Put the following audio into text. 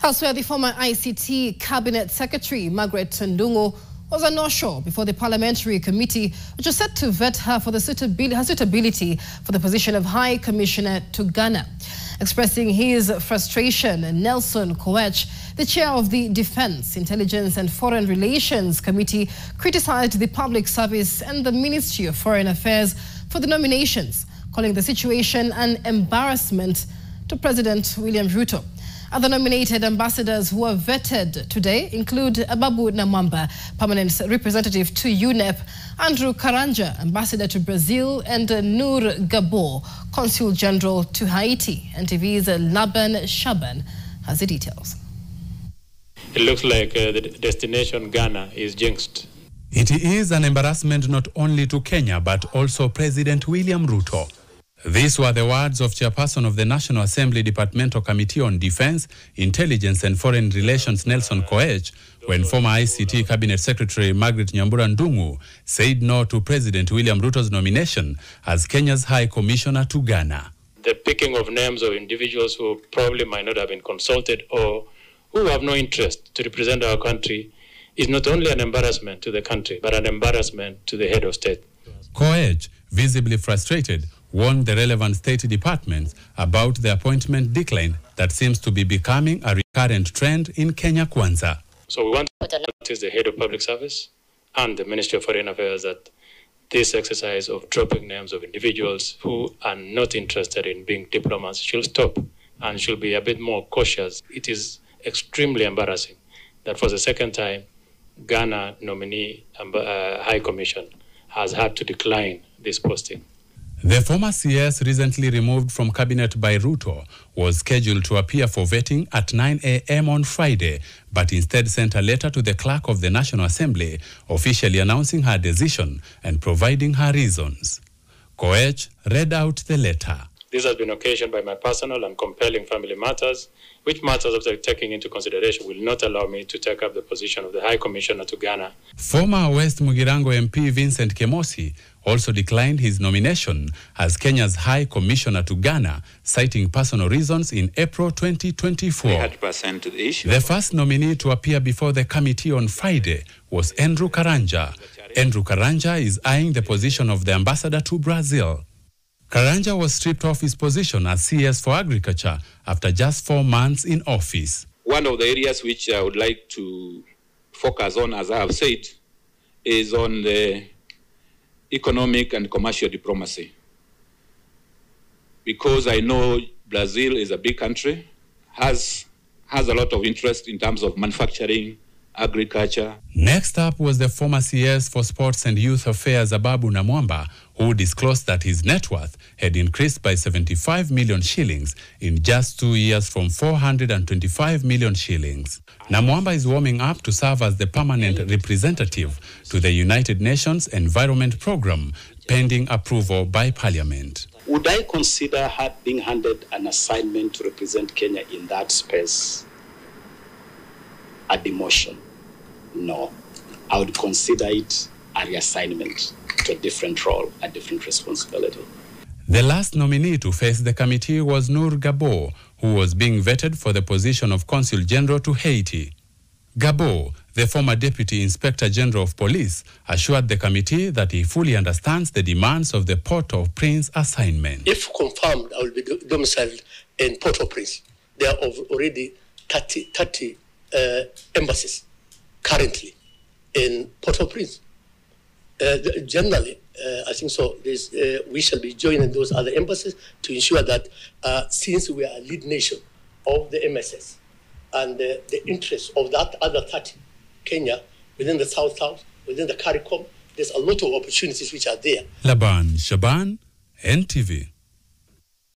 Elsewhere, the former ICT Cabinet Secretary, Margaret Ndung'u, was a no-show before the parliamentary committee, which was set to vet her for her suitability for the position of High Commissioner to Ghana. Expressing his frustration, Nelson Koech, the chair of the Defense, Intelligence and Foreign Relations Committee, criticized the Public Service and the Ministry of Foreign Affairs for the nominations, calling the situation an embarrassment to President William Ruto. Other nominated ambassadors who were vetted today include Ababu Namwamba, permanent representative to UNEP, Andrew Karanja, ambassador to Brazil, and Noor Gabo, consul general to Haiti. NTV's Laban Shaban has the details. It looks like the destination Ghana is jinxed. It is an embarrassment not only to Kenya but also President William Ruto. These were the words of Chairperson of the National Assembly Departmental Committee on Defense, Intelligence and Foreign Relations Nelson Koech when former ICT Cabinet Secretary Margaret Ndung'u said no to President William Ruto's nomination as Kenya's High Commissioner to Ghana. The picking of names of individuals who probably might not have been consulted or who have no interest to represent our country is not only an embarrassment to the country, but an embarrassment to the head of state. Koech, visibly frustrated, warned the relevant state departments about the appointment decline that seems to be becoming a recurrent trend in Kenya Kwanza. So we want to notice the head of public service and the Ministry of Foreign Affairs that this exercise of dropping names of individuals who are not interested in being diplomats should stop and should be a bit more cautious. It is extremely embarrassing that for the second time, Ghana nominee High Commission has had to decline this posting. The former CS, recently removed from cabinet by Ruto, was scheduled to appear for vetting at 9 a.m. on Friday, but instead sent a letter to the clerk of the National Assembly, officially announcing her decision and providing her reasons. Koech read out the letter. This has been occasioned by my personal and compelling family matters, which matters after taking into consideration will not allow me to take up the position of the High Commissioner to Ghana. Former West Mugirango MP Vincent Kemosi also declined his nomination as Kenya's High Commissioner to Ghana, citing personal reasons in April 2024. The first nominee to appear before the committee on Friday was Andrew Karanja. Andrew Karanja is eyeing the position of the ambassador to Brazil. Karanja was stripped of his position as CS for Agriculture after just 4 months in office. One of the areas which I would like to focus on, as I have said, is on the economic and commercial diplomacy. Because I know Brazil is a big country, has a lot of interest in terms of manufacturing, agriculture. Next up was the former CS for Sports and Youth Affairs, Ababu Namwamba, who disclosed that his net worth had increased by 75 million shillings in just 2 years from 425 million shillings. Namwamba is warming up to serve as the permanent representative to the United Nations Environment Programme, pending approval by Parliament. Would I consider being handed an assignment to represent Kenya in that space a demotion? No. I would consider it a reassignment to a different role, a different responsibility. The last nominee to face the committee was Noor Gabo, who was being vetted for the position of Consul General to Haiti. Gabo, the former Deputy Inspector General of Police, assured the committee that he fully understands the demands of the Port-au-Prince assignment. If confirmed, I will be domiciled in Port-au-Prince. There are already 30 embassies currently in Port-au-Prince. Generally, I think so. We shall be joining those other embassies to ensure that since we are a lead nation of the MSS and the interests of that other 30, Kenya, within the South, within the CARICOM, there's a lot of opportunities which are there. Laban Shaban, NTV.